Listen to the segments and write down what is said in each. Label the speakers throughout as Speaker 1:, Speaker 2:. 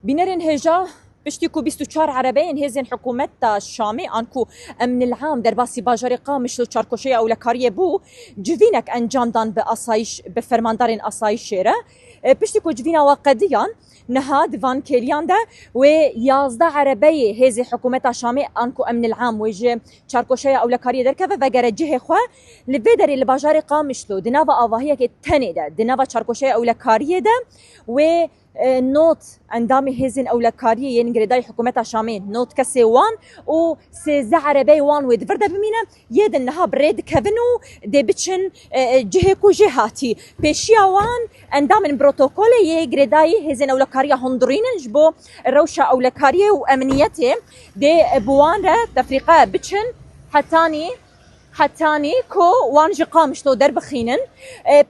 Speaker 1: بنرن هجا بشتكو 24 عربين هزن حكومت الشامي انكو امن العام در باسی باجار قامش لچارکوشی او لکاریه بو جوینک انجام دان به اسایش به فرماندارین اسایش شهره بشتكو جوینا وقدیان نها دفان كيليان ده و 11 عربية هذه حكومة الشامي انكو امن العام وجه چاركوشيا او لكاريه دركبه وغير جهه خو لبدري الباجار قامشلو دناوا اواهيه كتني ده دناوا چاركوشيا او لكاريه ده و نوت اندامي هزن او لكاريه ينغريداي حكومه الشامي نوت كسي وان و سيز عربي وان ودفرده بمينا يد انها بريد كفنو دي بتشن جهه كو جهاتي بيشيا وان اندام بروتوكول يغريداي هزن او لكاريه هندرين جبو روشه او لكاريه وامنيته دي بوان تفريقه بتشن حتاني كو وانج قامش تو درب خينن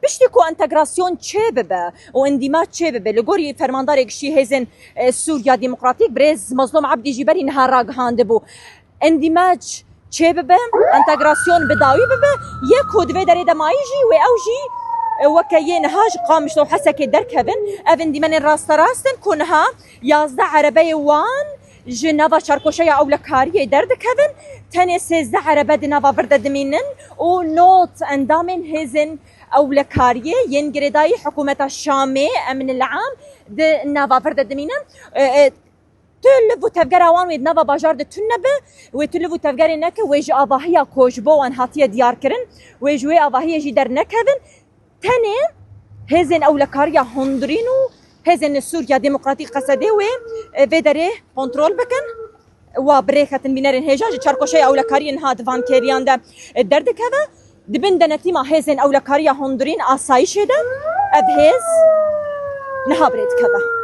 Speaker 1: بشتكو انتغراسيون تشيببه واندماج تشيببه لغوري فرماندار شي هزن سوريا ديمقراطيك بريز مظلوم عبدي جبري نهار راغ هاندبو اندماج تشيببه انتغراسيون بداوي ببه يكو دفي دري دمايجي واوجي وكاين هاج قامش تو حسكي دركبن افن دي من راستن كونها 11 عربي وان جنابا شاركوشيا او لكاريه درد كفن تاني سيز عربه دنابا برد دمينن و نوت اندامن هزن او لكاريه ينغريداي حكومه الشامي امن العام دنابا برد دمينن تلفو تفجر وان نافا باجار د تنبه وتلفو تفجر نك ويج اباهيا كوجبو وان هاتيه ديار كرن ويجوي اباهيا جدر نكفن تاني هزن او لكاريه هندرينو هزن سوريا ديمقراطيك قصدي و فيدري كنترول بكن وبريخه بنرن هجاج چاركوشي او لكارين هاد فان كيريان ده درد كذا دبندنتي ما هزن او لكاريا هندرين اسايش ده ابهز نهابريت كذا